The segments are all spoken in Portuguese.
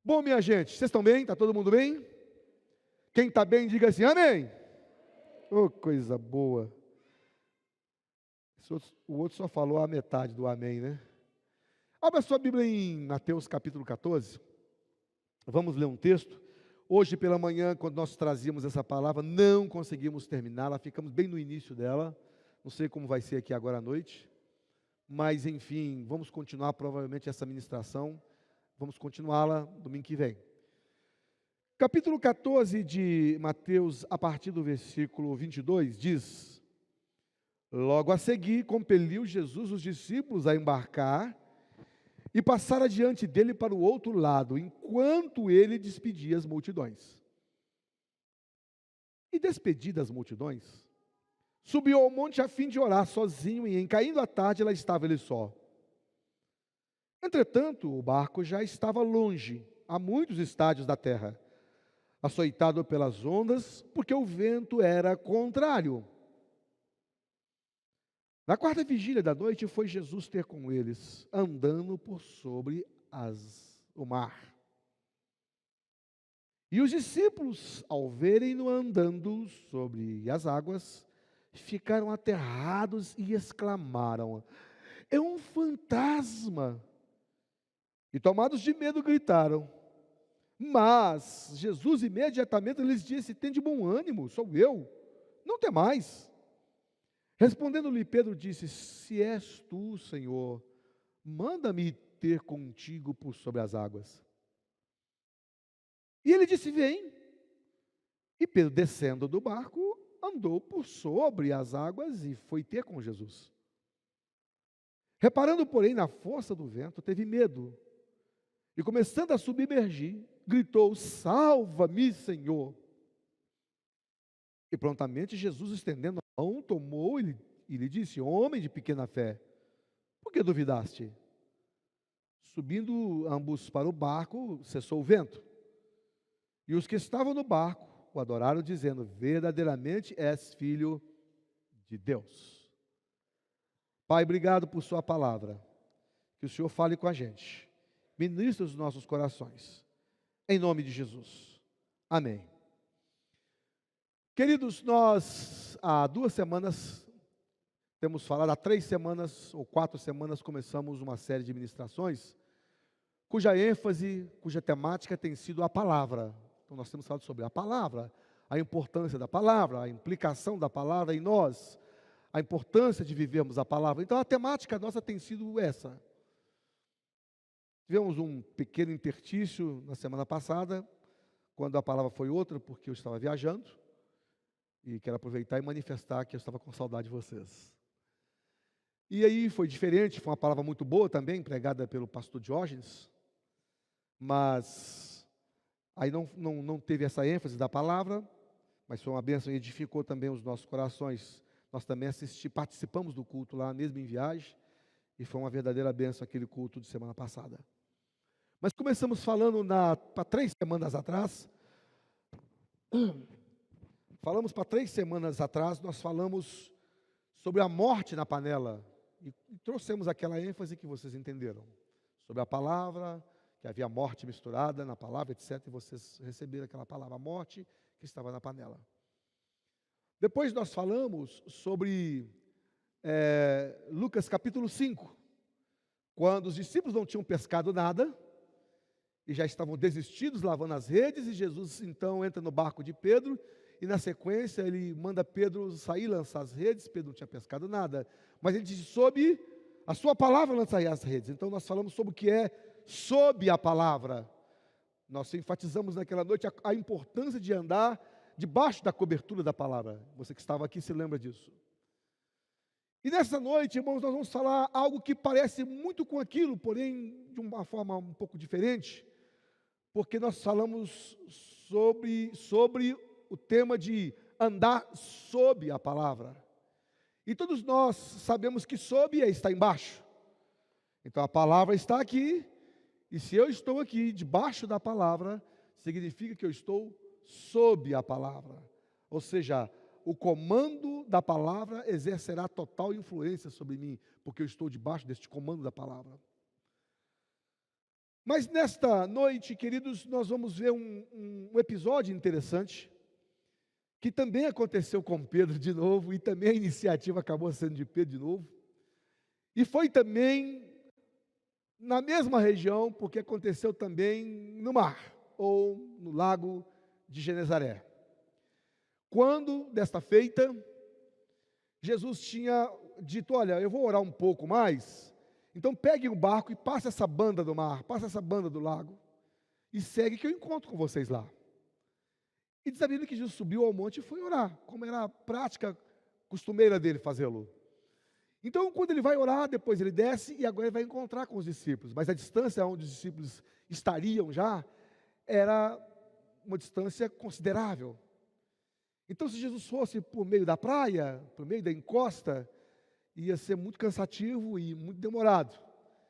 Bom, minha gente, vocês estão bem? Está todo mundo bem? Quem está bem, diga assim, amém. Oh, coisa boa. O outro só falou a metade do amém, né? Abra sua Bíblia em Mateus capítulo 14. Vamos ler um texto. Hoje pela manhã, quando nós trazíamos essa palavra, não conseguimos terminá-la, ficamos bem no início dela. Não sei como vai ser aqui agora à noite. Mas, enfim, vamos continuar provavelmente essa ministração. Vamos continuá-la domingo que vem. Capítulo 14 de Mateus, a partir do versículo 22, diz: Logo a seguir, compeliu Jesus os discípulos a embarcar e passar adiante dele para o outro lado, enquanto ele despedia as multidões. E despedidas as multidões, subiu ao monte a fim de orar sozinho, e em caindo a tarde, lá estava ele só. Entretanto, o barco já estava longe, a muitos estádios da terra, açoitado pelas ondas, porque o vento era contrário. Na quarta vigília da noite, foi Jesus ter com eles, andando por sobre o mar. E os discípulos, ao verem-no andando sobre as águas, ficaram aterrados e exclamaram: É um fantasma! E tomados de medo, gritaram. Mas Jesus imediatamente lhes disse: Tende bom ânimo, sou eu, não temais. Respondendo-lhe Pedro disse: Se és tu, Senhor, manda-me ter contigo por sobre as águas. E ele disse: Vem. E Pedro, descendo do barco, andou por sobre as águas e foi ter com Jesus. Reparando, porém, na força do vento, teve medo. E começando a submergir, gritou: Salva-me, Senhor. E prontamente Jesus, estendendo a mão, tomou e lhe disse: Homem de pequena fé, por que duvidaste? Subindo ambos para o barco, cessou o vento. E os que estavam no barco o adoraram, dizendo: Verdadeiramente és filho de Deus. Pai, obrigado por sua palavra. Que o Senhor fale com a gente. Ministra os nossos corações. Em nome de Jesus. Amém. Queridos, nós há 2 semanas, temos falado, há 3 semanas ou 4 semanas, começamos uma série de ministrações, cuja ênfase, cuja temática tem sido a palavra. Então nós temos falado sobre a palavra, a importância da palavra, a implicação da palavra em nós, a importância de vivermos a palavra. Então a temática nossa tem sido essa. Tivemos um pequeno interstício na semana passada, quando a palavra foi outra, porque eu estava viajando, e quero aproveitar e manifestar que eu estava com saudade de vocês. E aí foi diferente, foi uma palavra muito boa também, pregada pelo pastor Diógenes, mas aí não teve essa ênfase da palavra, mas foi uma bênção e edificou também os nossos corações. Nós também participamos do culto lá, mesmo em viagem, e foi uma verdadeira bênção aquele culto de semana passada. Mas começamos falando para 3 semanas atrás, nós falamos sobre a morte na panela, e trouxemos aquela ênfase que vocês entenderam, sobre a palavra, que havia morte misturada na palavra, etc., e vocês receberam aquela palavra morte que estava na panela. Depois nós falamos sobre Lucas capítulo 5, quando os discípulos não tinham pescado nada, e já estavam desistidos, lavando as redes, e Jesus então entra no barco de Pedro, e na sequência ele manda Pedro sair lançar as redes. Pedro não tinha pescado nada, mas ele disse: sob a sua palavra lançarei as redes. Então nós falamos sobre o que é sob a palavra. Nós enfatizamos naquela noite a importância de andar debaixo da cobertura da palavra. Você que estava aqui se lembra disso. E nessa noite, irmãos, nós vamos falar algo que parece muito com aquilo, porém de uma forma um pouco diferente, porque nós falamos sobre o tema de andar sob a palavra. E todos nós sabemos que sob está embaixo. Então a palavra está aqui, e se eu estou aqui debaixo da palavra, significa que eu estou sob a palavra. Ou seja, o comando da palavra exercerá total influência sobre mim, porque eu estou debaixo deste comando da palavra. Mas nesta noite, queridos, nós vamos ver um episódio interessante, que também aconteceu com Pedro de novo, e também a iniciativa acabou sendo de Pedro de novo, e foi também na mesma região, porque aconteceu também no mar, ou no lago de Genezaré. Quando, desta feita, Jesus tinha dito, olha, eu vou orar um pouco mais, então pegue o barco e passe essa banda do mar, passe essa banda do lago, e segue que eu encontro com vocês lá. E diz a Bíblia que Jesus subiu ao monte e foi orar, como era a prática costumeira dele fazê-lo. Então, quando ele vai orar, depois ele desce e agora ele vai encontrar com os discípulos. Mas a distância onde os discípulos estariam já era uma distância considerável. Então, se Jesus fosse por meio da praia, por meio da encosta, ia ser muito cansativo e muito demorado.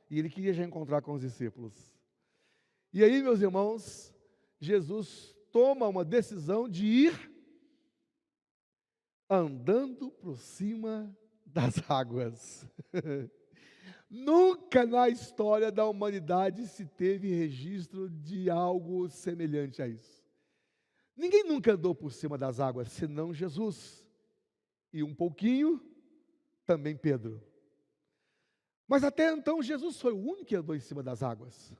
E ele queria já encontrar com os discípulos. E aí, meus irmãos, Jesus toma uma decisão de ir andando por cima das águas. Nunca na história da humanidade se teve registro de algo semelhante a isso. Ninguém nunca andou por cima das águas, senão Jesus. E um pouquinho, também Pedro. Mas até então Jesus foi o único que andou em cima das águas.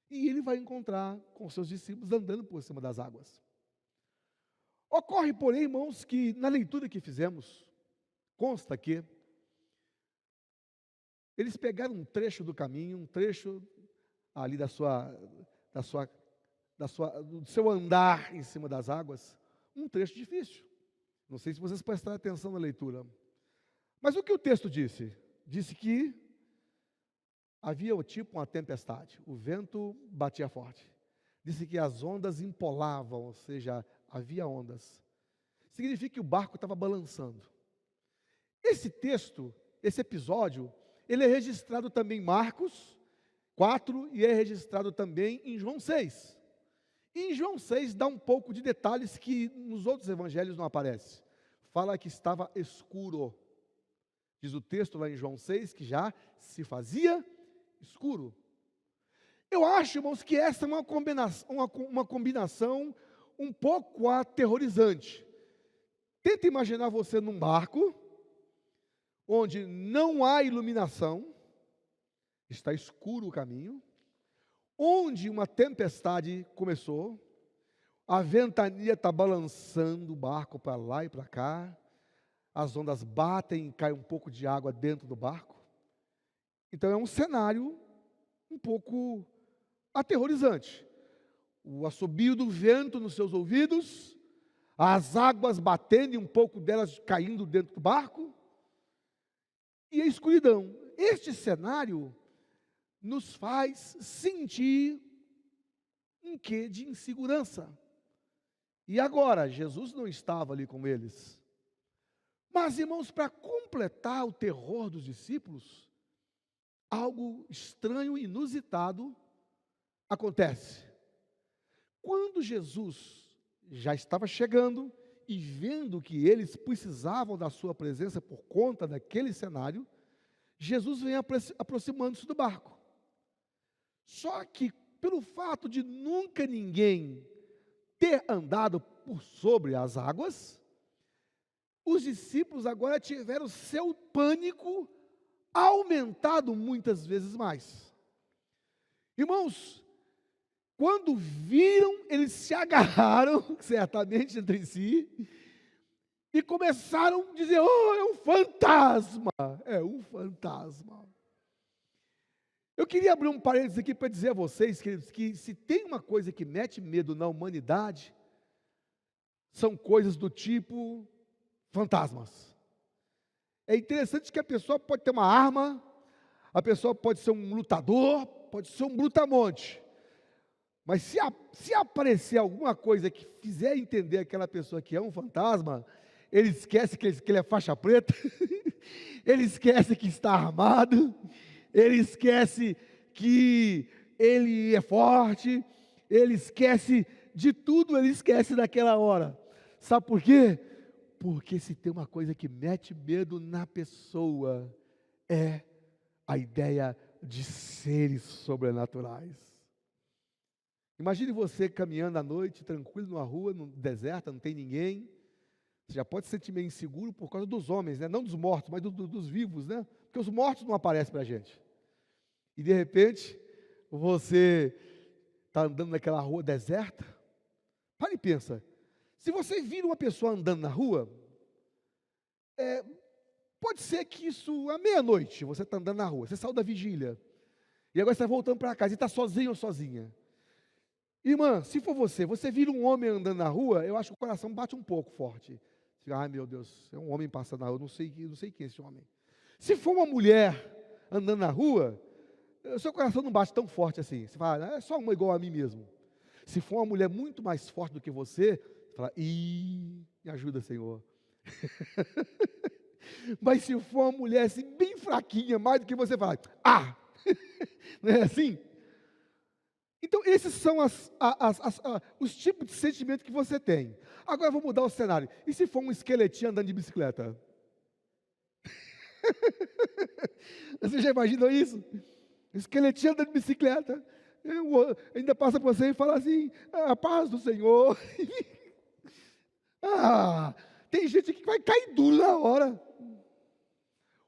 E ele vai encontrar com seus discípulos andando por cima das águas. Ocorre, porém, irmãos, que na leitura que fizemos, consta que eles pegaram um trecho do caminho, um trecho ali do seu andar em cima das águas, um trecho difícil. Não sei se vocês prestaram atenção na leitura. Mas o que o texto disse? Disse que havia tipo uma tempestade, o vento batia forte. Disse que as ondas empolavam, ou seja, havia ondas. Significa que o barco estava balançando. Esse texto, esse episódio, ele é registrado também em Marcos 4 e é registrado também em João 6. E em João 6 dá um pouco de detalhes que nos outros evangelhos não aparece. Fala que estava escuro. Diz o texto lá em João 6 que já se fazia escuro. Eu acho, irmãos, que essa é uma combinação um pouco aterrorizante. Tenta imaginar você num barco, onde não há iluminação, está escuro o caminho, onde uma tempestade começou, a ventania está balançando o barco para lá e para cá, as ondas batem e cai um pouco de água dentro do barco. Então é um cenário um pouco aterrorizante. O assobio do vento nos seus ouvidos, as águas batendo e um pouco delas caindo dentro do barco, e a escuridão. Este cenário nos faz sentir um quê de insegurança. E agora, Jesus não estava ali com eles. Mas, irmãos, para completar o terror dos discípulos, algo estranho e inusitado acontece. Quando Jesus já estava chegando e vendo que eles precisavam da sua presença por conta daquele cenário, Jesus vem aproximando-se do barco. Só que pelo fato de nunca ninguém ter andado por sobre as águas, os discípulos agora tiveram seu pânico aumentado muitas vezes mais. Irmãos, quando viram, eles se agarraram, certamente entre si, e começaram a dizer, oh, é um fantasma, é um fantasma. Eu queria abrir um parênteses aqui para dizer a vocês, queridos, que se tem uma coisa que mete medo na humanidade, são coisas do tipo fantasmas. É interessante que a pessoa pode ter uma arma, a pessoa pode ser um lutador, pode ser um brutamonte, mas se aparecer alguma coisa que fizer entender aquela pessoa que é um fantasma, ele esquece que ele é faixa preta, ele esquece que está armado, ele esquece que ele é forte, ele esquece de tudo, ele esquece daquela hora. Sabe por quê? Porque se tem uma coisa que mete medo na pessoa, é a ideia de seres sobrenaturais. Imagine você caminhando à noite, tranquilo numa rua, deserta, não tem ninguém. Você já pode se sentir meio inseguro por causa dos homens, né? Não dos mortos, mas dos vivos, né? Porque os mortos não aparecem para a gente. E de repente, você está andando naquela rua deserta. Para e pensa. Se você vira uma pessoa andando na rua, pode ser que isso, à meia-noite, você está andando na rua, você saiu da vigília, e agora você está voltando para casa, e está sozinho ou sozinha. Irmã, se for você vira um homem andando na rua, eu acho que o coração bate um pouco forte. Você fica, ai meu Deus, é um homem passando na rua, não sei quem é esse homem. Se for uma mulher andando na rua, o seu coração não bate tão forte assim. Você fala, é só uma igual a mim mesmo. Se for uma mulher muito mais forte do que você fala, me ajuda, Senhor. Mas se for uma mulher assim, bem fraquinha, mais do que você, fala, não é assim? Então, esses são os tipos de sentimento que você tem. Agora, eu vou mudar o cenário. E se for um esqueletinho andando de bicicleta? Você já imaginou isso? Esqueletinho andando de bicicleta. Ainda passa por você e fala assim, a paz do Senhor. Tem gente que vai cair duro na hora.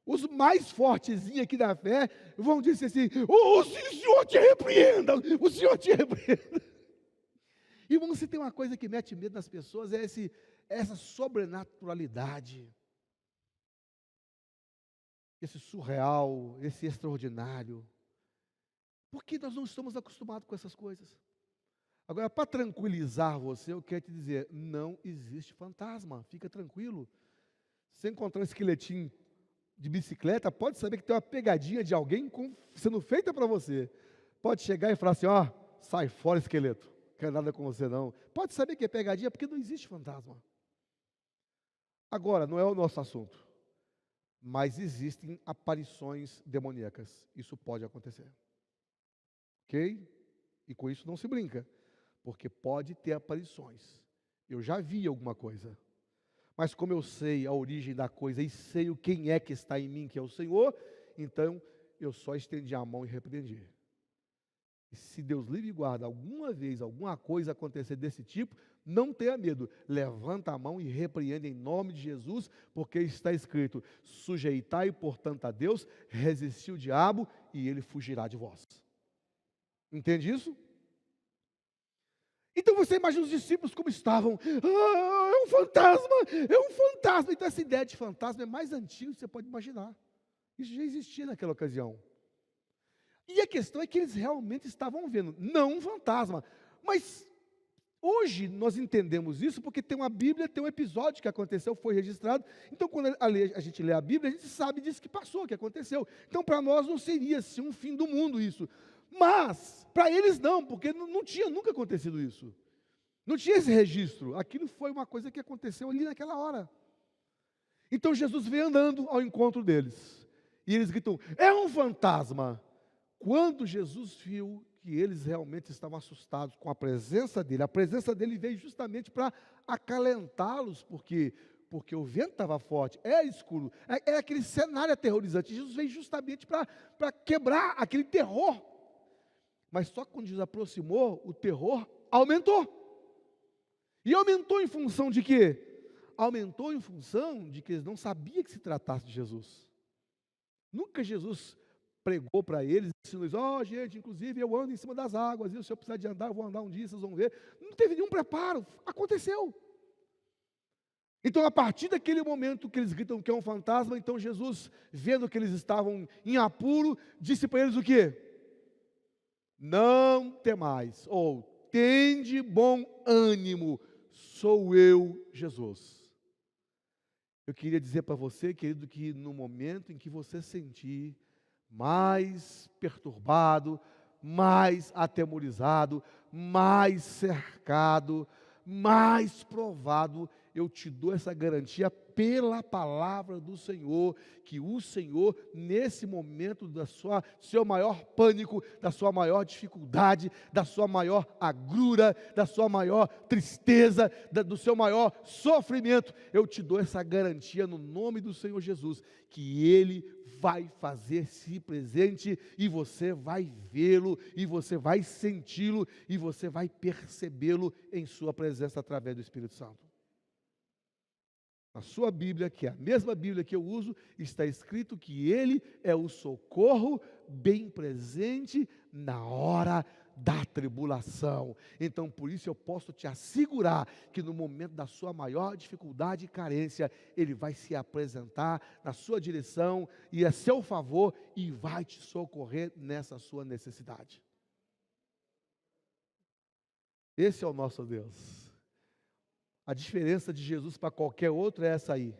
Os mais fortezinhos aqui da fé vão dizer assim, o Senhor te repreenda, o Senhor te repreenda. Irmão, se tem uma coisa que mete medo nas pessoas, é essa sobrenaturalidade, esse surreal, esse extraordinário, porque nós não estamos acostumados com essas coisas. Agora, para tranquilizar você, eu quero te dizer, não existe fantasma, fica tranquilo. Se encontrar um esqueletinho de bicicleta, pode saber que tem uma pegadinha de alguém sendo feita para você. Pode chegar e falar assim, sai fora, esqueleto, não quero nada com você não. Pode saber que é pegadinha, porque não existe fantasma. Agora, não é o nosso assunto, mas existem aparições demoníacas, isso pode acontecer. Ok? E com isso não se brinca, porque pode ter aparições. Eu já vi alguma coisa. Mas como eu sei a origem da coisa e sei quem é que está em mim, que é o Senhor, então eu só estendi a mão e repreendi. E se Deus livre e guarda, alguma vez, alguma coisa acontecer desse tipo, não tenha medo, levanta a mão e repreenda em nome de Jesus, porque está escrito, sujeitai, portanto, a Deus, resisti o diabo e ele fugirá de vós. Entende isso? Então você imagina os discípulos como estavam, é um fantasma, é um fantasma. Então essa ideia de fantasma é mais antiga que você pode imaginar. Isso já existia naquela ocasião. E a questão é que eles realmente estavam vendo, não um fantasma. Mas hoje nós entendemos isso porque tem uma Bíblia, tem um episódio que aconteceu, foi registrado. Então quando a gente lê a Bíblia, a gente sabe disso que passou, que aconteceu. Então para nós não seria assim um fim do mundo isso. Mas, para eles não, porque não tinha nunca acontecido isso. Não tinha esse registro. Aquilo foi uma coisa que aconteceu ali naquela hora. Então Jesus veio andando ao encontro deles. E eles gritam, é um fantasma. Quando Jesus viu que eles realmente estavam assustados com a presença dele veio justamente para acalentá-los, porque o vento estava forte, era escuro, era aquele cenário aterrorizante. Jesus veio justamente para quebrar aquele terror. Mas só quando Jesus aproximou, o terror aumentou. E aumentou em função de quê? Aumentou em função de que eles não sabiam que se tratasse de Jesus. Nunca Jesus pregou para eles, ensinou eles, gente, inclusive eu ando em cima das águas, e se eu precisar de andar, eu vou andar um dia, vocês vão ver. Não teve nenhum preparo, aconteceu. Então, a partir daquele momento que eles gritam que é um fantasma, então Jesus, vendo que eles estavam em apuro, disse para eles o quê? Não temais, ou tende bom ânimo, sou eu, Jesus. Eu queria dizer para você, querido, que no momento em que você sentir mais perturbado, mais atemorizado, mais cercado, mais provado, eu te dou essa garantia pela palavra do Senhor, que o Senhor, nesse momento seu maior pânico, da sua maior dificuldade, da sua maior agrura, da sua maior tristeza, do seu maior sofrimento, eu te dou essa garantia no nome do Senhor Jesus, que Ele vai fazer-se presente, e você vai vê-lo, e você vai senti-lo, e você vai percebê-lo em sua presença através do Espírito Santo. Na sua Bíblia, que é a mesma Bíblia que eu uso, está escrito que Ele é o socorro bem presente na hora da tribulação. Então, por isso eu posso te assegurar que no momento da sua maior dificuldade e carência, Ele vai se apresentar na sua direção e a seu favor e vai te socorrer nessa sua necessidade. Esse é o nosso Deus. A diferença de Jesus para qualquer outro é essa aí.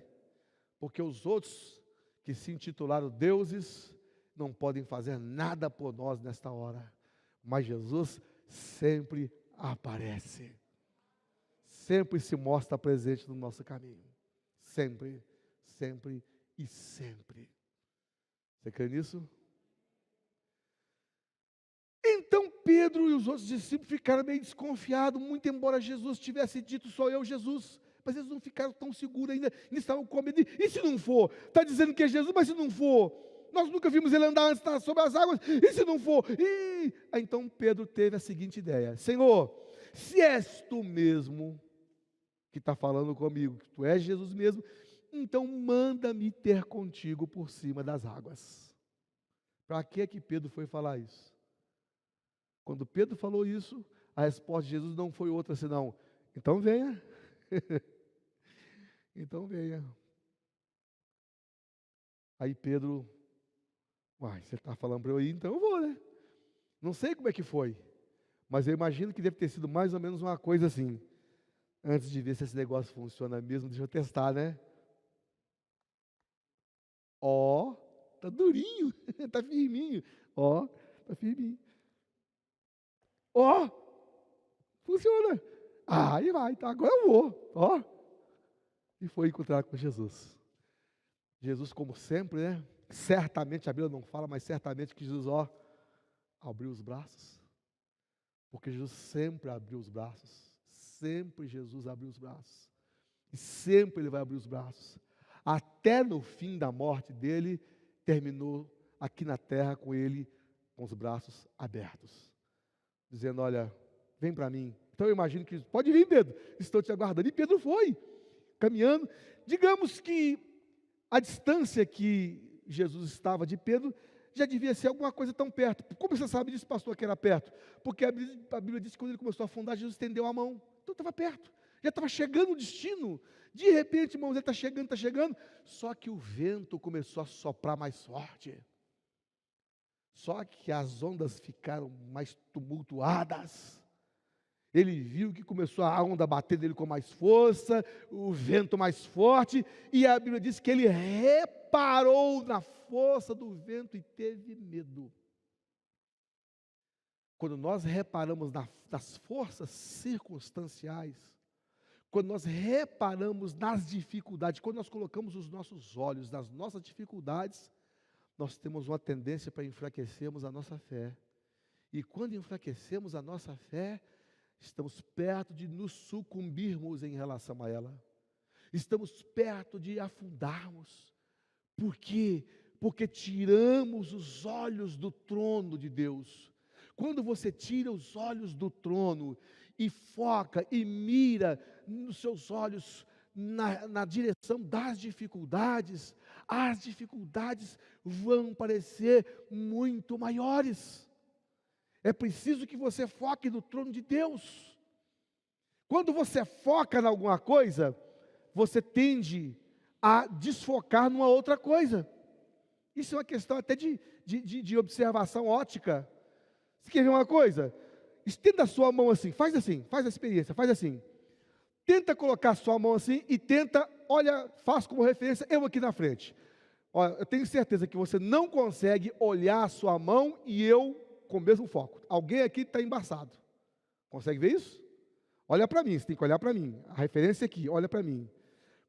Porque os outros que se intitularam deuses não podem fazer nada por nós nesta hora. Mas Jesus sempre aparece. Sempre se mostra presente no nosso caminho. Sempre, sempre e sempre. Você crê nisso? Então Pedro e os outros discípulos ficaram meio desconfiados, muito embora Jesus tivesse dito, sou eu, Jesus. Mas eles não ficaram tão seguros ainda, eles estavam com medo. E se não for? Está dizendo que é Jesus, mas se não for? Nós nunca vimos ele andar antes, estar sobre as águas, e se não for? Então Pedro teve a seguinte ideia: Senhor, se és tu mesmo que está falando comigo, que tu és Jesus mesmo, então manda-me ter contigo por cima das águas. Para que Pedro foi falar isso? Quando Pedro falou isso, a resposta de Jesus não foi outra senão, então venha. Então venha. Aí Pedro, você está falando para eu ir, então eu vou, né? Não sei como é que foi, mas eu imagino que deve ter sido mais ou menos uma coisa assim. Antes de ver se esse negócio funciona mesmo, deixa eu testar, né? Tá durinho, tá firminho. Tá firminho. Funciona. Aí vai, tá, agora eu vou. E foi encontrar com Jesus. Jesus, como sempre, né? Certamente, a Bíblia não fala, mas certamente que Jesus, abriu os braços. Porque Jesus sempre abriu os braços. Sempre Jesus abriu os braços. E sempre Ele vai abrir os braços. Até no fim da morte dele, terminou aqui na terra com Ele, com os braços abertos. Dizendo, olha, vem para mim. Então eu imagino que, pode vir Pedro, estou te aguardando. E Pedro foi, caminhando. Digamos que a distância que Jesus estava de Pedro, já devia ser alguma coisa tão perto. Como você sabe disso, pastor, que era perto? Porque a Bíblia diz que quando ele começou a afundar, Jesus estendeu a mão. Então estava perto, já estava chegando o destino. De repente, irmãos, ele está chegando. Só que o vento começou a soprar mais forte. Só que as ondas ficaram mais tumultuadas. Ele viu que começou a onda a bater nele com mais força, o vento mais forte, e a Bíblia diz que ele reparou na força do vento e teve medo. Quando nós reparamos nas forças circunstanciais, quando nós reparamos nas dificuldades, quando nós colocamos os nossos olhos nas nossas dificuldades, nós temos uma tendência para enfraquecermos a nossa fé. E quando enfraquecemos a nossa fé, estamos perto de nos sucumbirmos em relação a ela. Estamos perto de afundarmos. Por quê? Porque tiramos os olhos do trono de Deus. Quando você tira os olhos do trono e foca e mira nos seus olhos na direção das dificuldades, as dificuldades vão parecer muito maiores. É preciso que você foque no trono de Deus. Quando você foca em alguma coisa, você tende a desfocar numa outra coisa. Isso é uma questão até de observação ótica. Você quer ver uma coisa? Estenda a sua mão assim, faz a experiência, faz assim. Tenta colocar a sua mão assim e faz como referência eu aqui na frente. Olha, eu tenho certeza que você não consegue olhar a sua mão e eu com o mesmo foco. Alguém aqui está embaçado. Consegue ver isso? Olha para mim, você tem que olhar para mim. A referência aqui, olha para mim.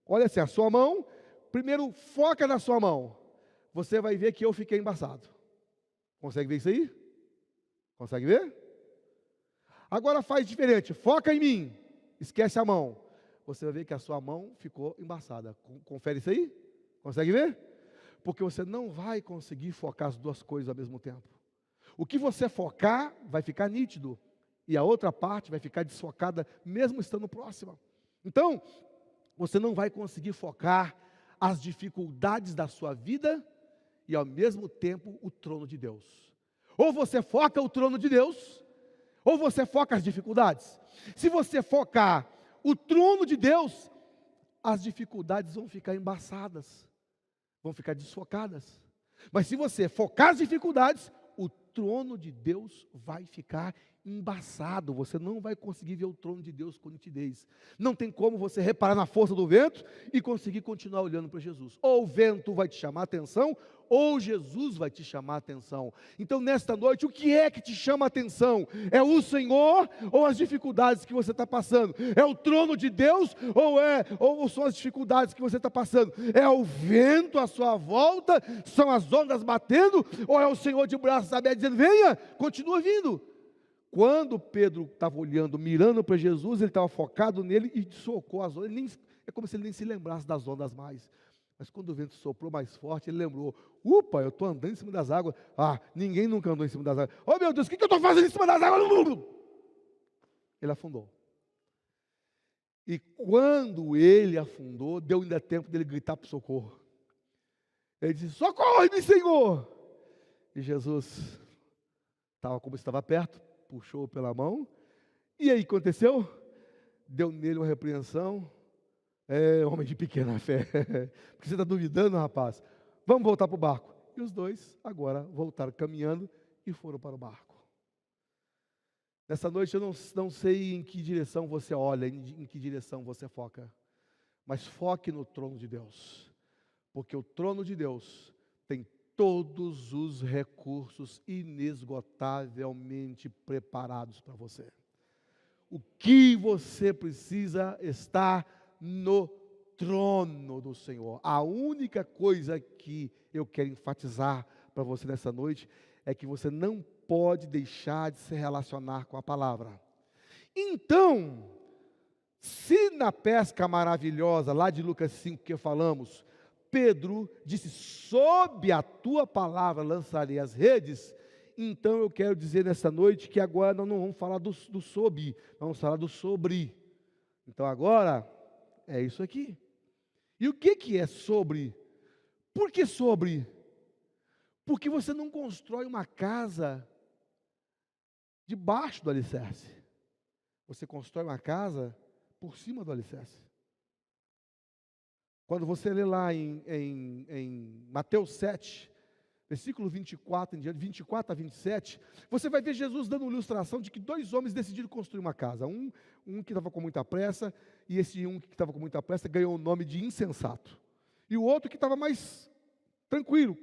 Olha assim, a sua mão, primeiro foca na sua mão. Você vai ver que eu fiquei embaçado. Consegue ver isso aí? Consegue ver? Agora faz diferente, foca em mim. Esquece a mão. Você vai ver que a sua mão ficou embaçada. Confere isso aí? Consegue ver? Porque você não vai conseguir focar as duas coisas ao mesmo tempo. O que você focar vai ficar nítido. E a outra parte vai ficar desfocada, mesmo estando próxima. Então, você não vai conseguir focar as dificuldades da sua vida e ao mesmo tempo o trono de Deus. Ou você foca o trono de Deus, ou você foca as dificuldades. Se você focar o trono de Deus, as dificuldades vão ficar embaçadas, vão ficar desfocadas. Mas se você focar as dificuldades, o trono de Deus vai ficar embaçado, você não vai conseguir ver o trono de Deus com nitidez. Não tem como você reparar na força do vento e conseguir continuar olhando para Jesus. Ou o vento vai te chamar a atenção, ou Jesus vai te chamar a atenção. Então, nesta noite, o que é que te chama a atenção? É o Senhor ou as dificuldades que você está passando? É o trono de Deus ou são as dificuldades que você está passando? É o vento à sua volta? São as ondas batendo? Ou é o Senhor de braços abertos dizendo, venha, continua vindo? Quando Pedro estava olhando, mirando para Jesus, ele estava focado nele e socou as ondas. É como se ele nem se lembrasse das ondas mais. Mas quando o vento soprou mais forte, ele lembrou, eu estou andando em cima das águas. Ninguém nunca andou em cima das águas. Oh meu Deus, o que eu estou fazendo em cima das águas? Ele afundou. E quando ele afundou, deu ainda tempo dele gritar para o socorro. Ele disse, socorre-me, Senhor! E Jesus, como estava perto, puxou pela mão, e aí aconteceu? Deu nele uma repreensão, homem de pequena fé, porque você está duvidando, rapaz, vamos voltar para o barco, e os dois agora voltaram caminhando, e foram para o barco. Nessa noite eu não sei em que direção você olha, em que direção você foca, mas foque no trono de Deus, porque o trono de Deus tem todos os recursos inesgotavelmente preparados para você. O que você precisa está no trono do Senhor. A única coisa que eu quero enfatizar para você nessa noite é que você não pode deixar de se relacionar com a palavra. Então, se na pesca maravilhosa, lá de Lucas 5 que falamos, Pedro disse, sob a tua palavra lançarei as redes, então eu quero dizer nessa noite que agora nós não vamos falar do sob, vamos falar do sobre. Então agora, é isso aqui. E o que é sobre? Por que sobre? Porque você não constrói uma casa debaixo do alicerce. Você constrói uma casa por cima do alicerce. Quando você lê lá em Mateus 7, versículo 24 em diante, 24 a 27, você vai ver Jesus dando uma ilustração de que dois homens decidiram construir uma casa. Um que estava com muita pressa, e esse um que estava com muita pressa ganhou o nome de insensato. E o outro que estava mais tranquilo,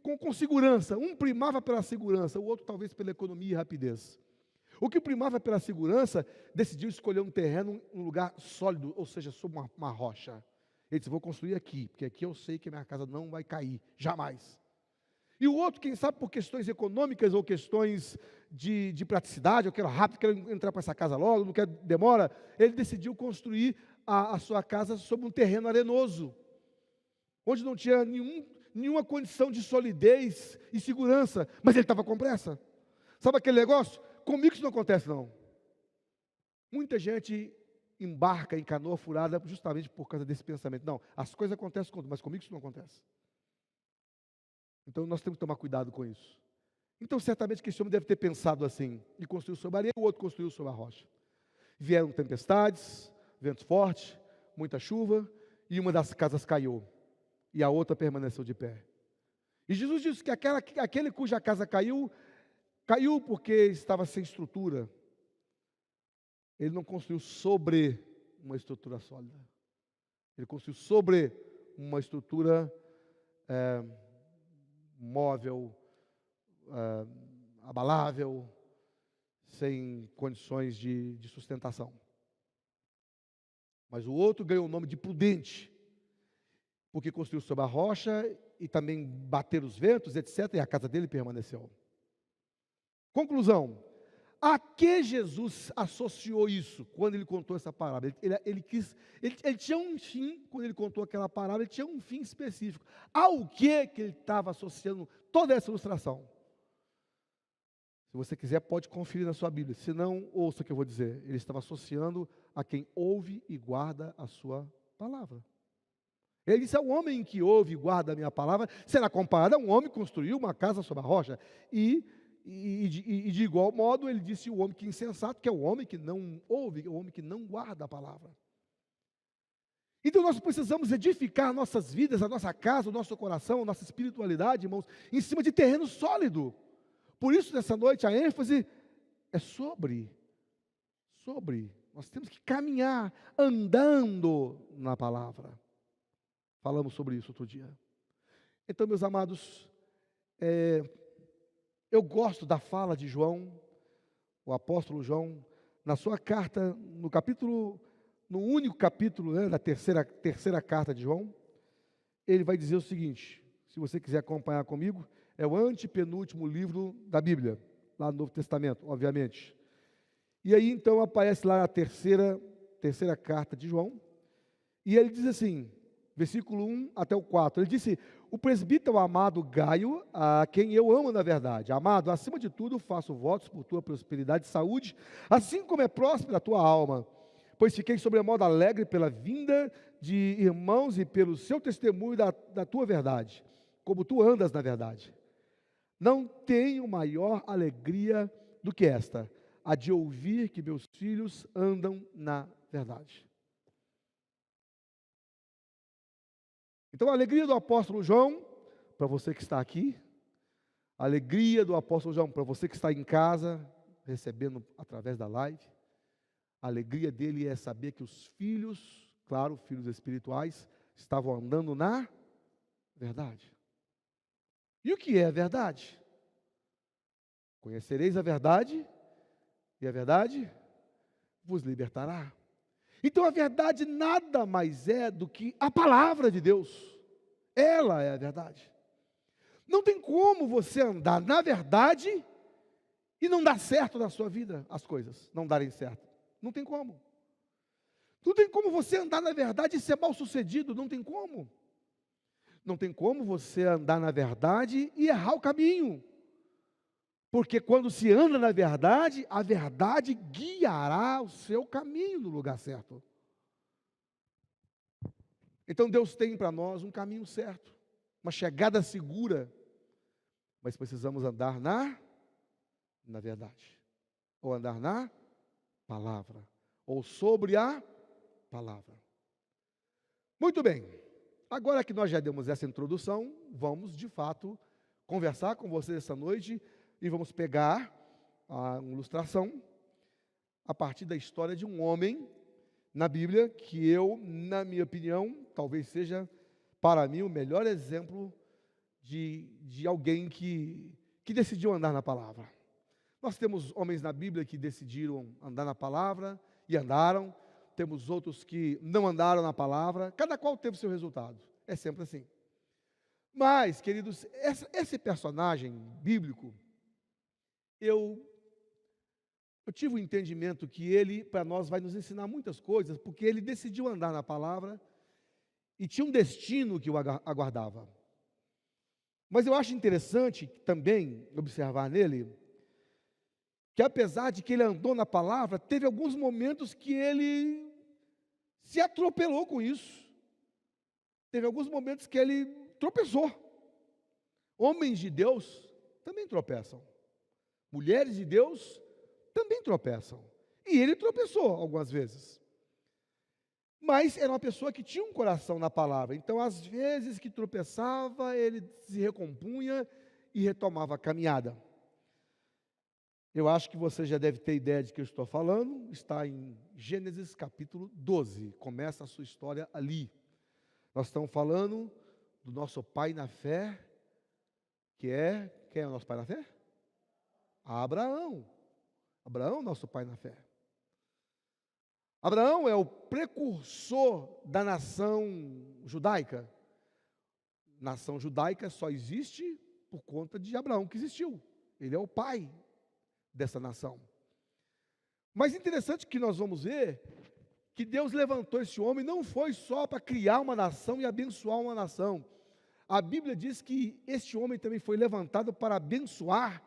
com segurança. Um primava pela segurança, o outro talvez pela economia e rapidez. O que primava pela segurança, decidiu escolher um terreno, um lugar sólido, ou seja, sob uma rocha. Ele disse, vou construir aqui, porque aqui eu sei que a minha casa não vai cair, jamais. E o outro, quem sabe por questões econômicas ou questões de praticidade, eu quero rápido, quero entrar para essa casa logo, não quero demora, ele decidiu construir a sua casa sobre um terreno arenoso, onde não tinha nenhuma condição de solidez e segurança, mas ele estava com pressa. Sabe aquele negócio? Comigo isso não acontece não. Muita gente embarca em canoa furada justamente por causa desse pensamento. Não, as coisas acontecem comigo, mas comigo isso não acontece. Então nós temos que tomar cuidado com isso. Então certamente que esse homem deve ter pensado assim, e construiu sobre a areia, o outro construiu sobre a rocha. Vieram tempestades, vento forte, muita chuva, e uma das casas caiu, e a outra permaneceu de pé. E Jesus disse que aquele cuja casa caiu porque estava sem estrutura. Ele não construiu sobre uma estrutura sólida. Ele construiu sobre uma estrutura móvel, abalável, sem condições de sustentação. Mas o outro ganhou o nome de prudente, porque construiu sobre a rocha e também bateram os ventos, etc., e a casa dele permaneceu. Conclusão: a que Jesus associou isso quando ele contou essa parábola? Ele tinha um fim, quando ele contou aquela parábola, ele tinha um fim específico. Ao que ele estava associando toda essa ilustração? Se você quiser, pode conferir na sua Bíblia. Se não, ouça o que eu vou dizer. Ele estava associando a quem ouve e guarda a sua palavra. Ele disse: ao homem que ouve e guarda a minha palavra, será comparado a um homem que construiu uma casa sobre a rocha. E de igual modo, ele disse o homem que é insensato, que é o homem que não ouve, o homem que não guarda a palavra. Então nós precisamos edificar nossas vidas, a nossa casa, o nosso coração, a nossa espiritualidade, irmãos, em cima de terreno sólido. Por isso, nessa noite, a ênfase é sobre. Nós temos que caminhar andando na palavra. Falamos sobre isso outro dia. Então, meus amados, eu gosto da fala de João, o apóstolo João, na sua carta, no único capítulo, né, da terceira carta de João, ele vai dizer o seguinte, se você quiser acompanhar comigo, é o antepenúltimo livro da Bíblia, lá no Novo Testamento, obviamente. E aí, então, aparece lá a terceira carta de João, e ele diz assim, versículo 1 até o 4, ele disse: o presbítero amado Gaio, a quem eu amo na verdade, amado, acima de tudo faço votos por tua prosperidade e saúde, assim como é próspera a tua alma, pois fiquei sobremodo alegre pela vinda de irmãos e pelo seu testemunho da tua verdade, como tu andas na verdade. Não tenho maior alegria do que esta, a de ouvir que meus filhos andam na verdade. Então a alegria do apóstolo João, para você que está aqui, a alegria do apóstolo João, para você que está em casa, recebendo através da live, a alegria dele é saber que os filhos, claro, filhos espirituais, estavam andando na verdade. E o que é a verdade? Conhecereis a verdade, e a verdade vos libertará. Então a verdade nada mais é do que a palavra de Deus. Ela é a verdade. Não tem como você andar na verdade e não dar certo na sua vida, as coisas não darem certo. Não tem como. Não tem como você andar na verdade e ser mal sucedido, não tem como. Não tem como você andar na verdade e errar o caminho. Porque quando se anda na verdade, a verdade guiará o seu caminho no lugar certo. Então Deus tem para nós um caminho certo, uma chegada segura, mas precisamos andar na verdade, ou andar na palavra, ou sobre a palavra. Muito bem, agora que nós já demos essa introdução, vamos de fato conversar com vocês essa noite e vamos pegar a ilustração a partir da história de um homem na Bíblia que eu, na minha opinião, talvez seja para mim o melhor exemplo de alguém que decidiu andar na palavra. Nós temos homens na Bíblia que decidiram andar na palavra e andaram, temos outros que não andaram na palavra, cada qual teve seu resultado, é sempre assim. Mas, queridos, esse personagem bíblico, eu tive o entendimento que ele, para nós, vai nos ensinar muitas coisas, porque ele decidiu andar na palavra e tinha um destino que o aguardava. Mas eu acho interessante também observar nele, que apesar de que ele andou na palavra, teve alguns momentos que ele se atropelou com isso. Teve alguns momentos que ele tropeçou. Homens de Deus também tropeçam. Mulheres de Deus também tropeçam. E ele tropeçou algumas vezes. Mas era uma pessoa que tinha um coração na palavra. Então, às vezes que tropeçava, ele se recompunha e retomava a caminhada. Eu acho que você já deve ter ideia de que eu estou falando. Está em Gênesis capítulo 12. Começa a sua história ali. Nós estamos falando do nosso pai na fé, quem é o nosso pai na fé? Abraão. Abraão, nosso pai na fé. Abraão é o precursor da nação judaica. Nação judaica só existe por conta de Abraão que existiu. Ele é o pai dessa nação. Mas interessante que nós vamos ver que Deus levantou esse homem não foi só para criar uma nação e abençoar uma nação. A Bíblia diz que este homem também foi levantado para abençoar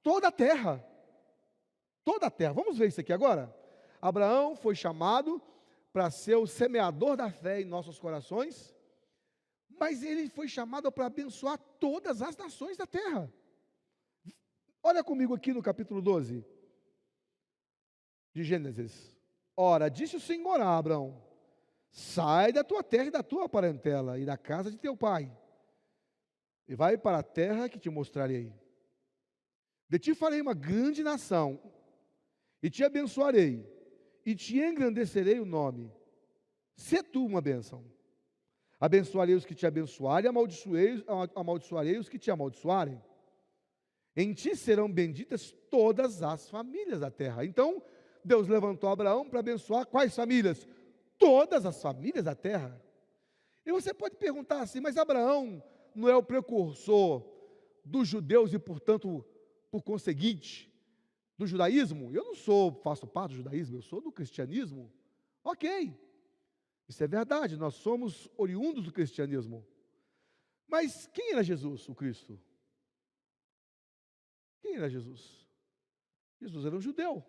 toda a terra. Toda a terra. Vamos ver isso aqui agora? Abraão foi chamado para ser o semeador da fé em nossos corações, mas ele foi chamado para abençoar todas as nações da terra. Olha comigo aqui no capítulo 12 de Gênesis. Ora, disse o Senhor a Abraão: sai da tua terra e da tua parentela e da casa de teu pai, e vai para a terra que te mostrarei. De ti farei uma grande nação, e te abençoarei, e te engrandecerei o nome. Sê tu uma bênção. Abençoarei os que te abençoarem, amaldiçoarei os que te amaldiçoarem. Em ti serão benditas todas as famílias da terra. Então, Deus levantou Abraão para abençoar quais famílias? Todas as famílias da terra. E você pode perguntar assim, mas Abraão não é o precursor dos judeus e, portanto, por conseguinte, do judaísmo? Eu não faço parte do judaísmo, eu sou do cristianismo. Ok, isso é verdade, nós somos oriundos do cristianismo. Mas quem era Jesus, o Cristo? Quem era Jesus? Jesus era um judeu.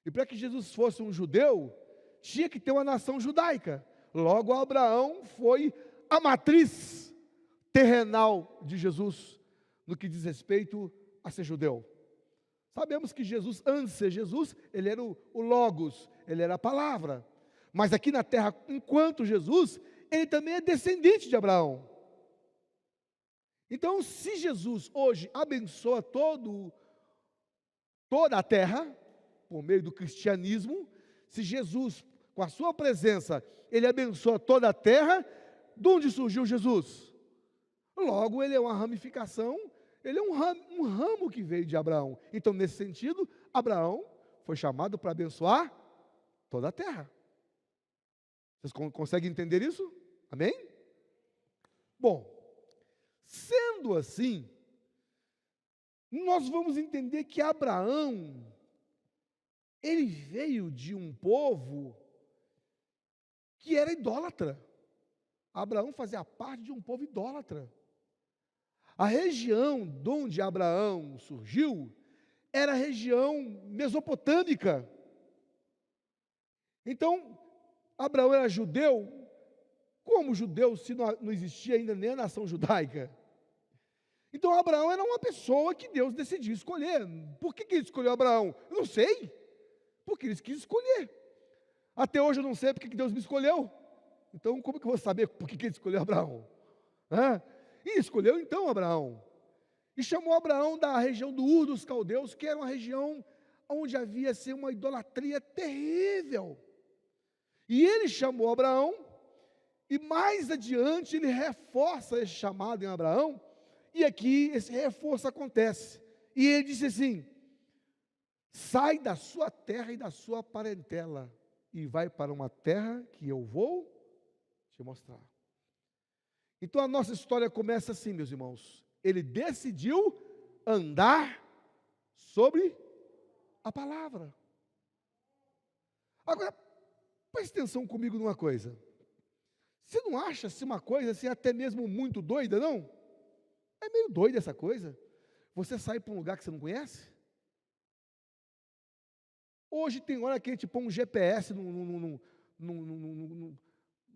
E para que Jesus fosse um judeu, tinha que ter uma nação judaica. Logo, Abraão foi a matriz terrenal de Jesus, no que diz respeito a ser judeu. Sabemos que Jesus, antes de ser Jesus, ele era o Logos, ele era a palavra. Mas aqui na terra, enquanto Jesus, ele também é descendente de Abraão. Então, se Jesus hoje abençoa toda a terra, por meio do cristianismo, se Jesus, com a sua presença, ele abençoa toda a terra, de onde surgiu Jesus? Logo, ele é uma ramificação, ele é um ramo que veio de Abraão. Então, nesse sentido, Abraão foi chamado para abençoar toda a terra. Vocês conseguem entender isso? Amém? Bom, sendo assim, nós vamos entender que Abraão, ele veio de um povo que era idólatra. Abraão fazia parte de um povo idólatra. A região de onde Abraão surgiu era a região mesopotâmica. Então, Abraão era judeu. Como judeu, se não existia ainda nem a nação judaica? Então, Abraão era uma pessoa que Deus decidiu escolher. Por que ele escolheu Abraão? Eu não sei. Porque ele quis escolher. Até hoje eu não sei porque que Deus me escolheu. Então, como que eu vou saber por que ele escolheu Abraão? E escolheu então Abraão. E chamou Abraão da região do Ur dos Caldeus, que era uma região onde havia assim, uma idolatria terrível. E ele chamou Abraão, e mais adiante ele reforça esse chamado em Abraão, e aqui esse reforço acontece. E ele disse assim: sai da sua terra e da sua parentela, e vai para uma terra que eu vou te mostrar. Então a nossa história começa assim, meus irmãos. Ele decidiu andar sobre a palavra. Agora, preste atenção comigo numa coisa. Você não acha assim uma coisa assim até mesmo muito doida, não? É meio doida essa coisa. Você sai para um lugar que você não conhece? Hoje tem hora que a gente põe um GPS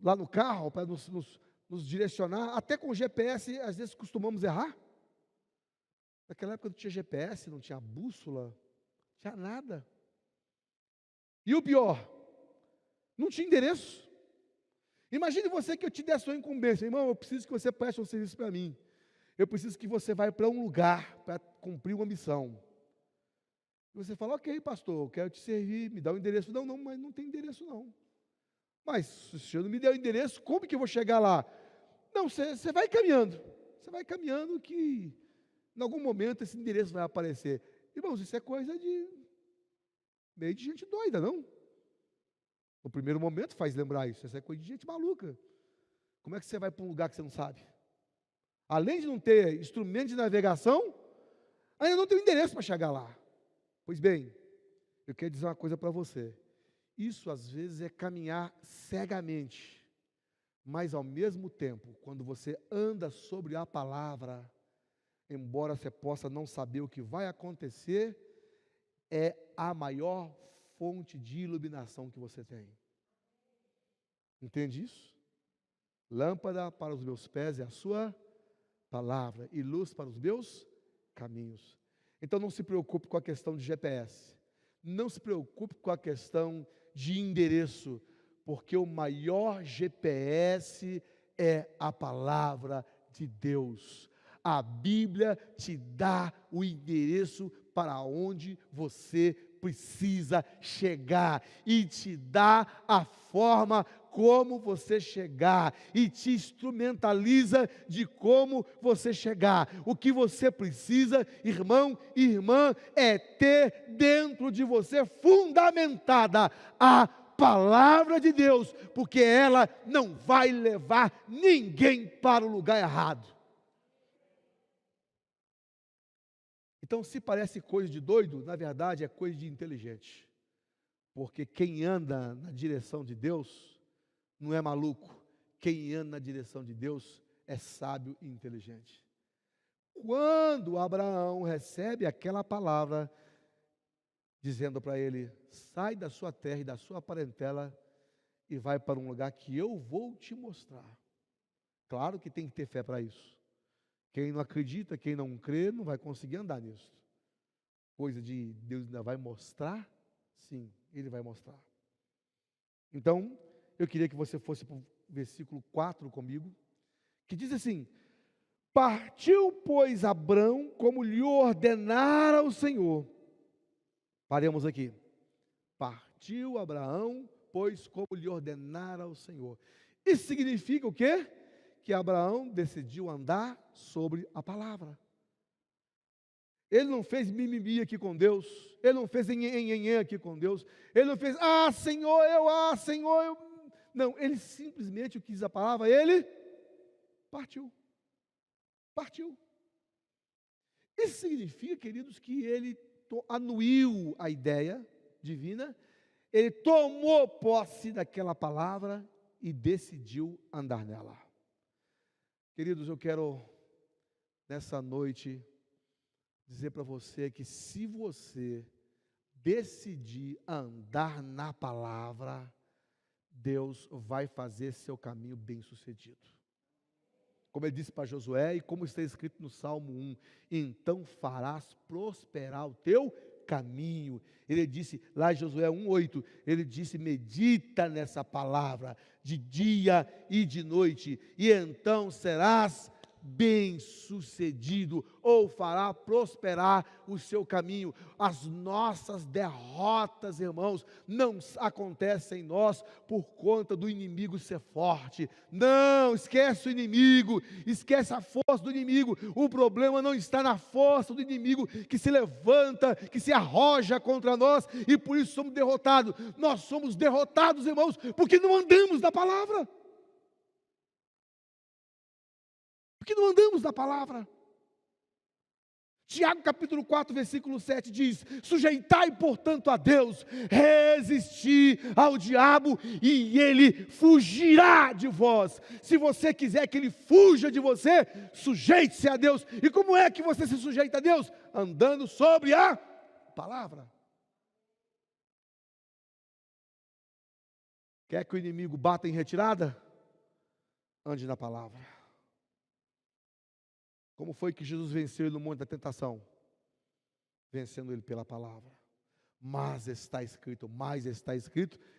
lá no carro para nos direcionar. Até com o GPS, às vezes, costumamos errar. Naquela época não tinha GPS, não tinha bússola, não tinha nada. E o pior, não tinha endereço. Imagine você que eu te desse uma incumbência: irmão, eu preciso que você preste um serviço para mim. Eu preciso que você vá para um lugar para cumprir uma missão. E você fala: ok, pastor, eu quero te servir, me dá o endereço. Não, mas não tem endereço não. Mas se o senhor não me der o endereço, como que eu vou chegar lá? Não, você vai caminhando. Você vai caminhando que em algum momento esse endereço vai aparecer. Irmãos, isso é coisa de meio de gente doida, não? No primeiro momento faz lembrar isso. Essa é coisa de gente maluca. Como é que você vai para um lugar que você não sabe? Além de não ter instrumento de navegação, ainda não tem o endereço para chegar lá. Pois bem, eu quero dizer uma coisa para você. Isso às vezes é caminhar cegamente. Mas ao mesmo tempo, quando você anda sobre a palavra, embora você possa não saber o que vai acontecer, é a maior fonte de iluminação que você tem. Entende isso? Lâmpada para os meus pés é a sua palavra e luz para os meus caminhos. Então não se preocupe com a questão de GPS. Não se preocupe com a questão de endereço, porque o maior GPS é a palavra de Deus. A Bíblia te dá o endereço para onde você precisa chegar e te dá a forma como você chegar e te instrumentaliza de como você chegar. O que você precisa, irmão e irmã, é ter dentro de você fundamentada a palavra de Deus, porque ela não vai levar ninguém para o lugar errado. Então, se parece coisa de doido, na verdade é coisa de inteligente. Porque quem anda na direção de Deus não é maluco. Quem anda na direção de Deus é sábio e inteligente. Quando Abraão recebe aquela palavra, dizendo para ele: sai da sua terra e da sua parentela e vai para um lugar que eu vou te mostrar. Claro que tem que ter fé para isso. Quem não acredita, quem não crê, não vai conseguir andar nisso. Coisa de Deus ainda vai mostrar? Sim, Ele vai mostrar. Então, eu queria que você fosse para o versículo 4 comigo, que diz assim: partiu, pois, Abrão, como lhe ordenara o Senhor. Paremos aqui. Partiu Abraão, pois, como lhe ordenara o Senhor. Isso significa o quê? Que Abraão decidiu andar sobre a palavra. Ele não fez mimimi aqui com Deus, ele não fez enhenhenhen aqui com Deus, ele não fez, Senhor, eu... Não, ele simplesmente quis a palavra, ele partiu. Partiu. Isso significa, queridos, que ele anuiu a ideia divina, ele tomou posse daquela palavra e decidiu andar nela. Queridos, eu quero, nessa noite, dizer para você que se você decidir andar na palavra, Deus vai fazer seu caminho bem sucedido. Como ele disse para Josué e como está escrito no Salmo 1, então farás prosperar o teu caminho. Ele disse, lá em Josué 1:8, ele disse, medita nessa palavra de dia e de noite, e então serás bem-sucedido, ou fará prosperar o seu caminho. As nossas derrotas, irmãos, não acontecem em nós por conta do inimigo ser forte. Não, esquece o inimigo, esquece a força do inimigo. O problema não está na força do inimigo que se levanta, que se arroja contra nós, e por isso somos derrotados. Nós somos derrotados, irmãos, porque não andamos na palavra. Porque não andamos na palavra. Tiago capítulo 4, versículo 7 diz, sujeitai portanto a Deus, resisti ao diabo e ele fugirá de vós. Se você quiser que ele fuja de você, sujeite-se a Deus. E como é que você se sujeita a Deus? Andando sobre a palavra. Quer que o inimigo bata em retirada? Ande na palavra. Como foi que Jesus venceu ele no monte da tentação? Vencendo ele pela palavra. Mas está escrito,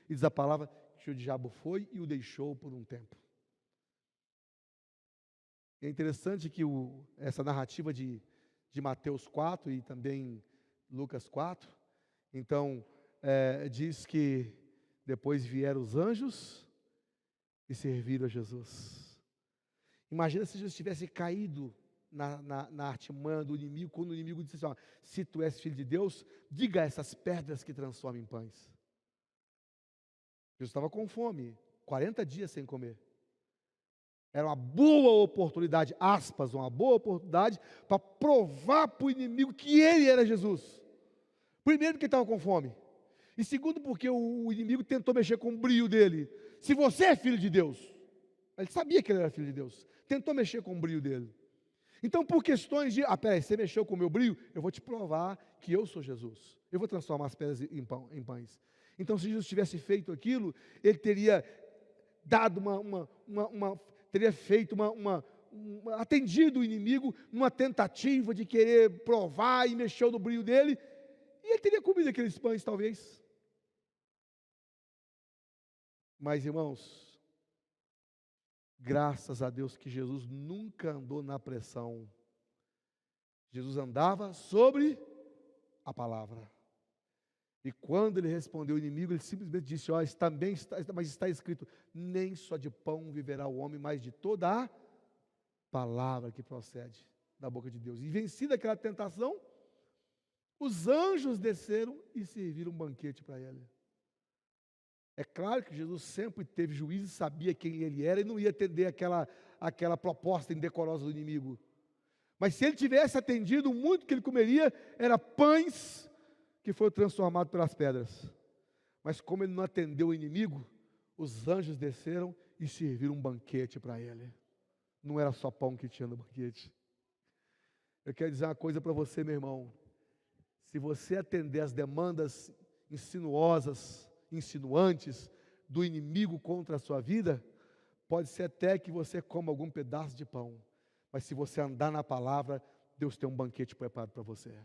e diz a palavra que o diabo foi e o deixou por um tempo. É interessante que essa narrativa de Mateus 4 e também Lucas 4, então, diz que depois vieram os anjos e serviram a Jesus. Imagina se Jesus tivesse caído na artimanha do inimigo, quando o inimigo disse assim, se tu és filho de Deus, diga a essas pedras que transformam em pães. Jesus estava com fome, 40 dias sem comer. Era uma boa oportunidade, aspas, uma boa oportunidade para provar para o inimigo que ele era Jesus. Primeiro, porque ele estava com fome. E segundo, porque o inimigo tentou mexer com o brio dele. Se você é filho de Deus, ele sabia que ele era filho de Deus, tentou mexer com o brio dele. Então, por questões de, peraí, você mexeu com o meu brio, eu vou te provar que eu sou Jesus. Eu vou transformar as pedras em pães. Então, se Jesus tivesse feito aquilo, ele teria dado teria feito atendido o inimigo numa tentativa de querer provar e mexeu no brio dele, e ele teria comido aqueles pães, talvez. Mas, irmãos, graças a Deus que Jesus nunca andou na pressão. Jesus andava sobre a palavra. E quando ele respondeu ao inimigo, ele simplesmente disse, mas está escrito, nem só de pão viverá o homem, mas de toda a palavra que procede da boca de Deus. E vencida aquela tentação, os anjos desceram e serviram um banquete para ele. É claro que Jesus sempre teve juízo, sabia quem ele era e não ia atender aquela proposta indecorosa do inimigo. Mas se ele tivesse atendido, muito que ele comeria era pães que foram transformados pelas pedras. Mas como ele não atendeu o inimigo, os anjos desceram e serviram um banquete para ele. Não era só pão que tinha no banquete. Eu quero dizer uma coisa para você, meu irmão. Se você atender as demandas insinuantes do inimigo contra a sua vida, pode ser até que você coma algum pedaço de pão. Mas se você andar na palavra, Deus tem um banquete preparado para você.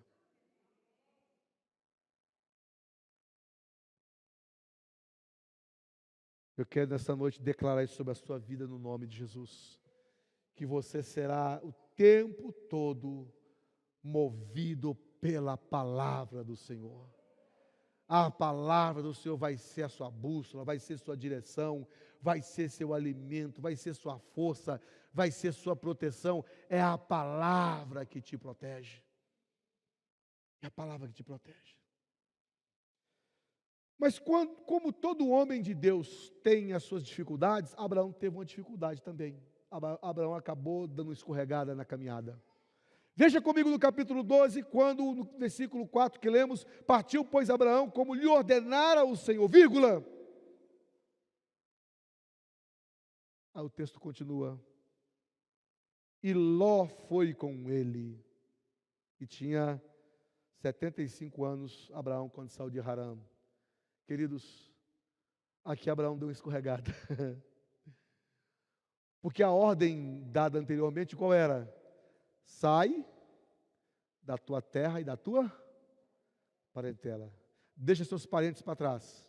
Eu quero nessa noite declarar isso sobre a sua vida no nome de Jesus. Que você será o tempo todo movido pela palavra do Senhor. A palavra do Senhor vai ser a sua bússola, vai ser sua direção, vai ser seu alimento, vai ser sua força, vai ser sua proteção. É a palavra que te protege. É a palavra que te protege. Mas como todo homem de Deus tem as suas dificuldades, Abraão teve uma dificuldade também. Abraão acabou dando uma escorregada na caminhada. Veja comigo no capítulo 12, quando no versículo 4 que lemos, partiu, pois, Abraão, como lhe ordenara o Senhor, vírgula. Aí o texto continua. E Ló foi com ele. E tinha 75 anos, Abraão, quando saiu de Harã. Queridos, aqui Abraão deu uma escorregada. Porque a ordem dada anteriormente, qual era? Sai da tua terra e da tua parentela. Deixa seus parentes para trás.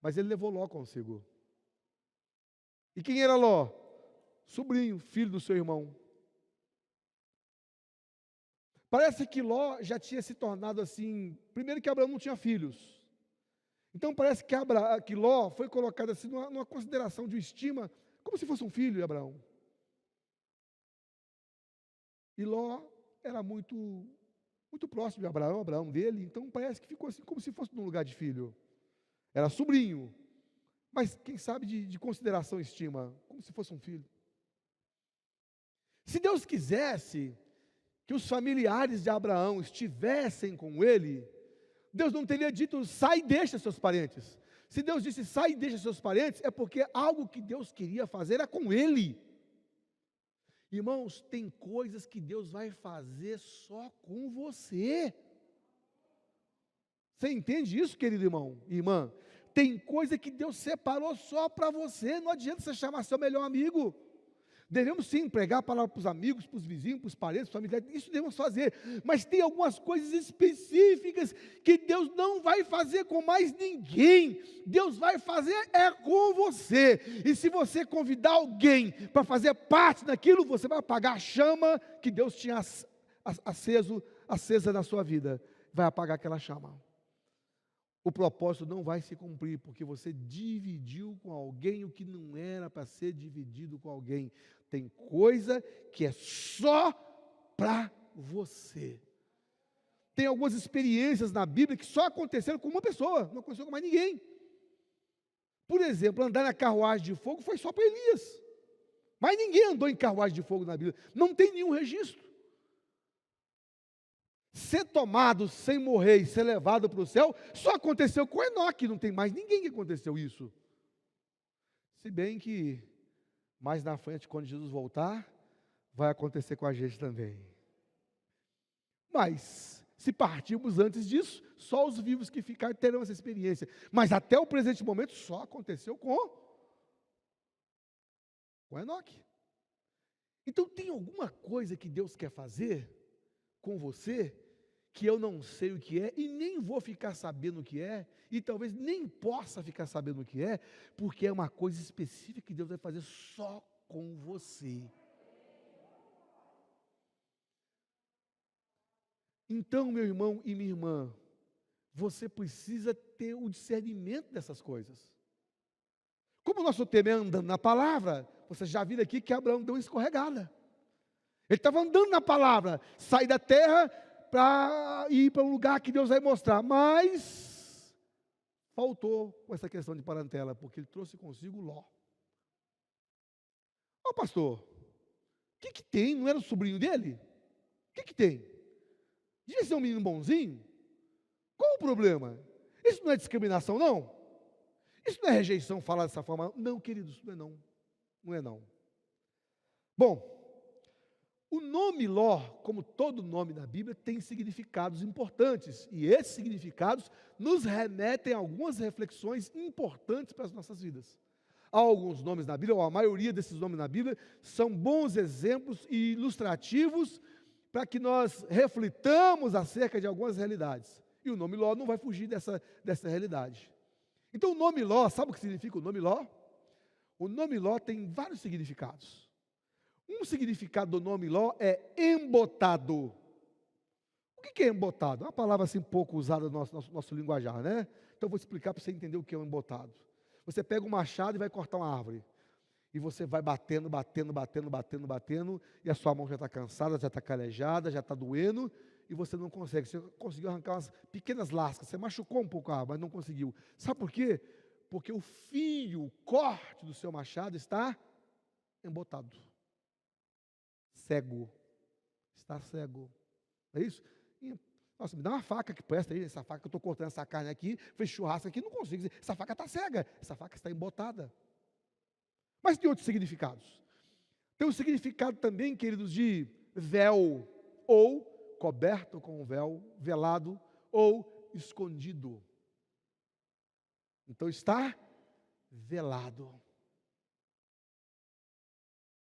Mas ele levou Ló consigo. E quem era Ló? Sobrinho, filho do seu irmão. Parece que Ló já tinha se tornado assim. Primeiro que Abraão não tinha filhos. Então parece que Ló foi colocado assim numa consideração de estima, como se fosse um filho de Abraão. E Ló era muito próximo de Abraão dele, então parece que ficou assim como se fosse num lugar de filho. Era sobrinho, mas quem sabe de consideração e estima, como se fosse um filho. Se Deus quisesse que os familiares de Abraão estivessem com ele, Deus não teria dito, sai e deixa seus parentes. Se Deus disse, sai e deixa seus parentes, é porque algo que Deus queria fazer era com ele. Irmãos, tem coisas que Deus vai fazer só com você. Você entende isso, querido irmão e irmã? Tem coisa que Deus separou só para você, não adianta você chamar seu melhor amigo. Devemos sim pregar a palavra para os amigos, para os vizinhos, para os parentes, para os familiares, isso devemos fazer, mas tem algumas coisas específicas que Deus não vai fazer com mais ninguém, Deus vai fazer com você, e se você convidar alguém para fazer parte daquilo, você vai apagar a chama que Deus tinha acesa na sua vida, vai apagar aquela chama. O propósito não vai se cumprir, porque você dividiu com alguém o que não era para ser dividido com alguém. Tem coisa que é só para você. Tem algumas experiências na Bíblia que só aconteceram com uma pessoa, não aconteceu com mais ninguém. Por exemplo, andar na carruagem de fogo foi só para Elias. Mas ninguém andou em carruagem de fogo na Bíblia. Não tem nenhum registro. Ser tomado sem morrer e ser levado para o céu só aconteceu com Enoque. Não tem mais ninguém que aconteceu isso. Se bem que mais na frente, quando Jesus voltar, vai acontecer com a gente também. Mas, se partirmos antes disso, só os vivos que ficarem terão essa experiência. Mas até o presente momento, só aconteceu com Enoque. Então, tem alguma coisa que Deus quer fazer com você, que eu não sei o que é, e nem vou ficar sabendo o que é, e talvez nem possa ficar sabendo o que é, porque é uma coisa específica que Deus vai fazer só com você. Então, meu irmão e minha irmã, você precisa ter o discernimento dessas coisas. Como o nosso tema é andando na palavra, você já viu aqui que Abraão deu uma escorregada. Ele estava andando na palavra, sair da terra para ir para um lugar que Deus vai mostrar, mas faltou com essa questão de parentela, porque ele trouxe consigo Ló. Ó pastor, o que tem? Não era o sobrinho dele? O que tem? Devia ser um menino bonzinho? Qual o problema? Isso não é discriminação, não? Isso não é rejeição falar dessa forma? Não, queridos, não é não. Não é não. Bom, o nome Ló, como todo nome na Bíblia, tem significados importantes. E esses significados nos remetem a algumas reflexões importantes para as nossas vidas. Há alguns nomes na Bíblia, ou a maioria desses nomes na Bíblia, são bons exemplos e ilustrativos para que nós reflitamos acerca de algumas realidades. E o nome Ló não vai fugir dessa realidade. Então o nome Ló, sabe o que significa o nome Ló? O nome Ló tem vários significados. Um significado do nome Ló é embotado. O que é embotado? É uma palavra assim pouco usada no nosso linguajar, né? Então eu vou explicar para você entender o que é um embotado. Você pega um machado e vai cortar uma árvore. E você vai batendo, e a sua mão já está cansada, já está calejada, já está doendo, e você não consegue. Você conseguiu arrancar umas pequenas lascas, você machucou um pouco a árvore, mas não conseguiu. Sabe por quê? Porque o fio, o corte do seu machado está embotado. Cego. Está cego. É isso? Nossa, me dá uma faca que presta aí, essa faca que eu estou cortando essa carne aqui, fez churrasco aqui, não consigo. Essa faca está cega, essa faca está embotada. Mas tem outros significados. Tem um significado também, queridos, de véu, ou coberto com um véu, velado, ou escondido. Então está velado.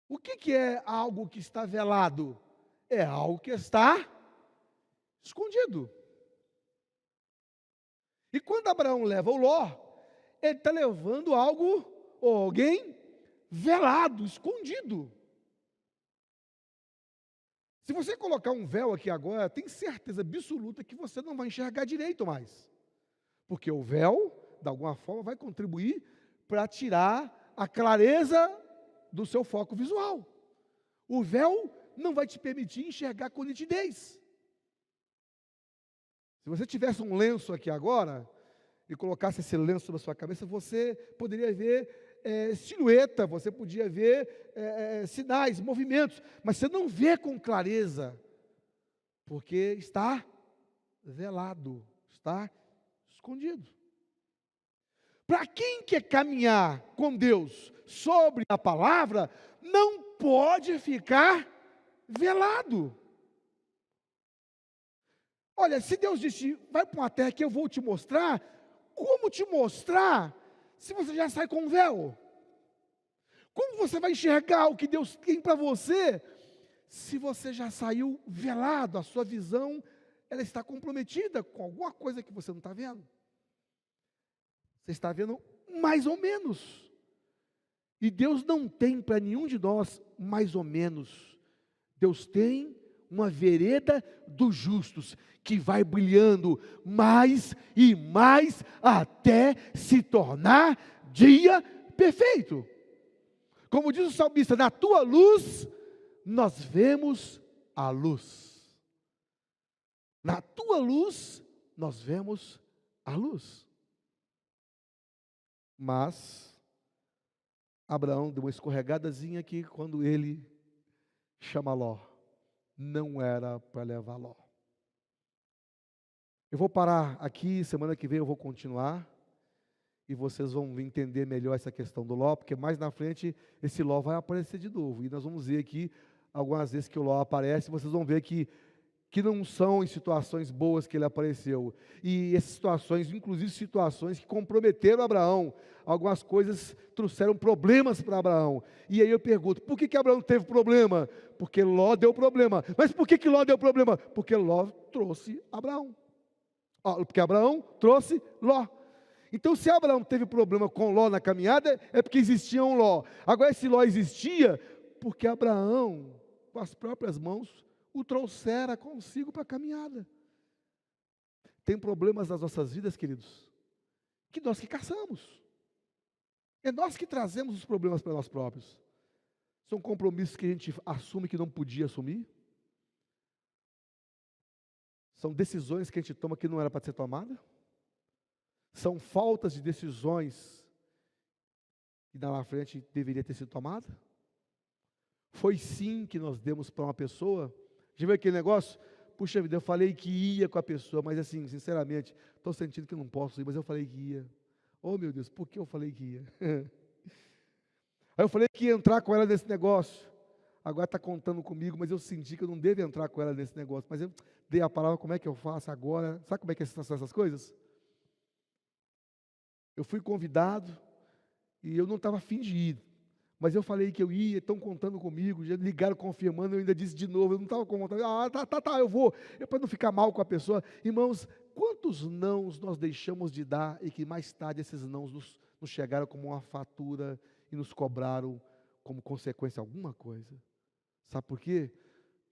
O que é algo que está velado? É algo que está escondido. E quando Abraão leva o Ló, ele está levando algo, ou alguém, velado, escondido. Se você colocar um véu aqui agora, tem certeza absoluta que você não vai enxergar direito mais. Porque o véu, de alguma forma, vai contribuir para tirar a clareza do seu foco visual. O véu não vai te permitir enxergar com nitidez. Se você tivesse um lenço aqui agora, e colocasse esse lenço sobre a sua cabeça, você poderia ver silhueta, você podia ver sinais, movimentos, mas você não vê com clareza, porque está velado, está escondido. Para quem quer caminhar com Deus sobre a palavra, não pode ficar velado. Olha, se Deus disse, vai para uma terra que eu vou te mostrar, como te mostrar se você já sai com um véu? Como você vai enxergar o que Deus tem para você se você já saiu velado? A sua visão, ela está comprometida com alguma coisa que você não está vendo. Você está vendo mais ou menos. E Deus não tem para nenhum de nós mais ou menos. Deus tem uma vereda dos justos, que vai brilhando mais e mais até se tornar dia perfeito. Como diz o salmista, na tua luz nós vemos a luz. Na tua luz nós vemos a luz. Mas Abraão deu uma escorregadazinha que quando ele chama Ló, não era para levar Ló. Eu vou parar aqui, semana que vem eu vou continuar, e vocês vão entender melhor essa questão do Ló, porque mais na frente esse Ló vai aparecer de novo, e nós vamos ver aqui, algumas vezes que o Ló aparece, vocês vão ver que não são em situações boas que ele apareceu, e essas situações, inclusive situações que comprometeram Abraão, algumas coisas trouxeram problemas para Abraão, e aí eu pergunto, por que Abraão teve problema? Porque Ló deu problema. Mas por que Ló deu problema? Porque Ló trouxe Abraão, porque Abraão trouxe Ló. Então, se Abraão teve problema com Ló na caminhada, é porque existia um Ló. Agora, esse Ló existia porque Abraão, com as próprias mãos, o trouxera consigo para a caminhada. Tem problemas nas nossas vidas, queridos, que nós que caçamos. É nós que trazemos os problemas para nós próprios. São compromissos que a gente assume que não podia assumir. São decisões que a gente toma que não era para ser tomada. São faltas de decisões que lá na frente deveria ter sido tomada. Foi sim que nós demos para uma pessoa. Já viu aquele negócio? Puxa vida, eu falei que ia com a pessoa, mas assim, sinceramente, estou sentindo que não posso ir, mas eu falei que ia. Oh meu Deus, por que eu falei que ia? Aí eu falei que ia entrar com ela nesse negócio. Agora está contando comigo, mas eu senti que eu não devo entrar com ela nesse negócio. Mas eu dei a palavra, como é que eu faço agora? Sabe como é que são essas coisas? Eu fui convidado e eu não estava afim de ir. Mas eu falei que eu ia, estão contando comigo, já ligaram confirmando, eu ainda disse de novo, eu não estava com vontade. Tá, eu vou. Para não ficar mal com a pessoa. Irmãos, quantos nãos nós deixamos de dar e que mais tarde esses nãos nos chegaram como uma fatura e nos cobraram como consequência alguma coisa? Sabe por quê?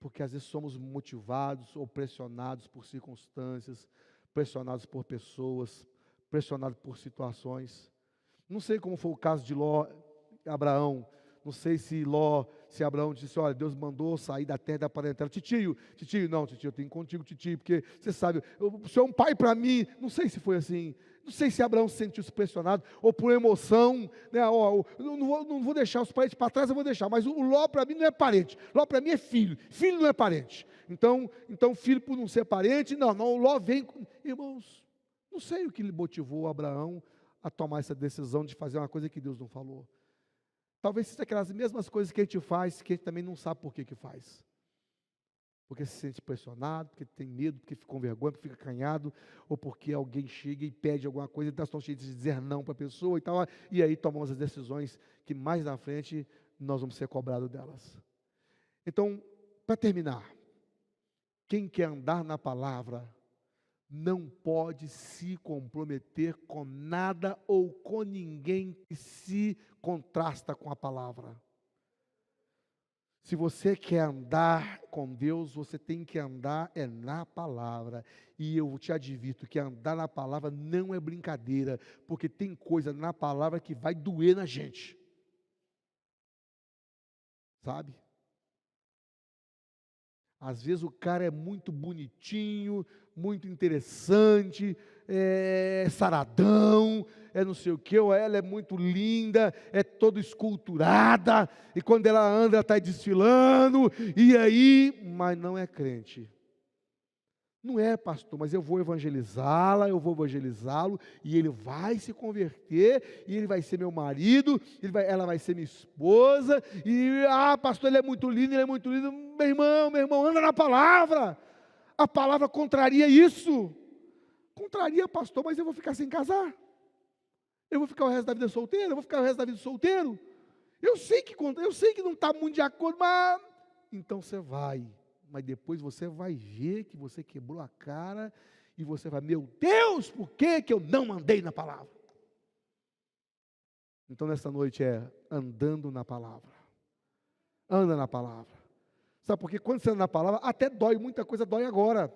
Porque às vezes somos motivados ou pressionados por circunstâncias, pressionados por pessoas, pressionados por situações. Não sei como foi o caso de Ló, Abraão. Não sei se Abraão disse, olha, Deus mandou sair da terra da parentela. Titio, não, titio, eu tenho contigo, titio, porque você sabe, o senhor é um pai para mim. Não sei se foi assim. Não sei se Abraão se sentiu-se pressionado, ou por emoção, né? Não vou deixar os parentes para trás, eu vou deixar, mas o Ló para mim não é parente, Ló para mim é filho não é parente, então filho por não ser parente, não, o Ló vem, irmãos, não sei o que lhe motivou Abraão a tomar essa decisão de fazer uma coisa que Deus não falou, talvez seja aquelas mesmas coisas que a gente faz, que a gente também não sabe por que faz, porque se sente pressionado, porque tem medo, porque fica com vergonha, porque fica acanhado, ou porque alguém chega e pede alguma coisa, e nós estamos cheios de dizer não para a pessoa e tal, e aí tomamos as decisões que mais na frente nós vamos ser cobrados delas. Então, para terminar, quem quer andar na palavra, não pode se comprometer com nada ou com ninguém que se contrasta com a palavra. Se você quer andar com Deus, você tem que andar na palavra. E eu te advirto que andar na palavra não é brincadeira, porque tem coisa na palavra que vai doer na gente. Sabe? Às vezes o cara é muito bonitinho, muito interessante, é saradão, é não sei o que, ou ela é muito linda, é toda esculturada, e quando ela anda, ela está desfilando, e aí, mas não é crente. Não é, pastor, mas eu vou evangelizá-la, eu vou evangelizá-lo, e ele vai se converter, e ele vai ser meu marido, ela vai ser minha esposa, e, pastor, ele é muito lindo, meu irmão, anda na palavra, a palavra contraria isso, contraria, pastor, mas eu vou ficar sem casar, eu vou ficar o resto da vida solteiro, eu sei que não está muito de acordo, mas, então você vai, mas depois você vai ver que você quebrou a cara, e você vai, meu Deus, por que eu não andei na palavra? Então nessa noite é andando na palavra, anda na palavra, sabe por quê? Quando você anda na palavra, até dói, muita coisa dói agora,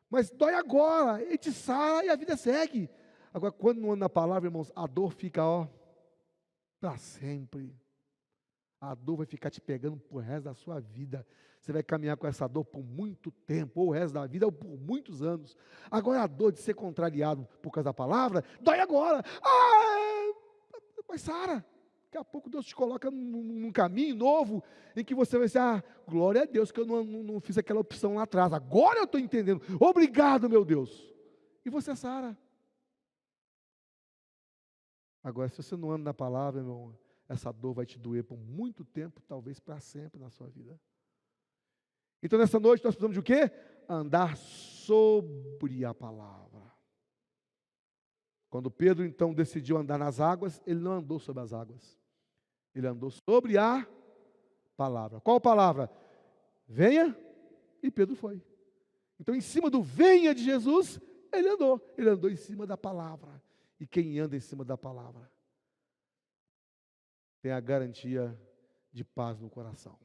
mas dói agora, e te sara e a vida segue. Agora quando não anda na palavra, irmãos, a dor fica, para sempre, a dor vai ficar te pegando por resto da sua vida, você vai caminhar com essa dor por muito tempo, ou o resto da vida, ou por muitos anos. Agora a dor de ser contrariado por causa da palavra, dói agora, Mas sara. Daqui a pouco Deus te coloca num caminho novo, em que você vai dizer, glória a Deus que eu não fiz aquela opção lá atrás, agora eu estou entendendo, obrigado meu Deus. E você sara. Agora, se você não anda na palavra, meu irmão, essa dor vai te doer por muito tempo, talvez para sempre na sua vida. Então, nessa noite, nós precisamos de o quê? Andar sobre a palavra. Quando Pedro, então, decidiu andar nas águas, ele não andou sobre as águas. Ele andou sobre a palavra. Qual palavra? Venha, e Pedro foi. Então, em cima do venha de Jesus, ele andou. Ele andou em cima da palavra. E quem anda em cima da palavra tem a garantia de paz no coração.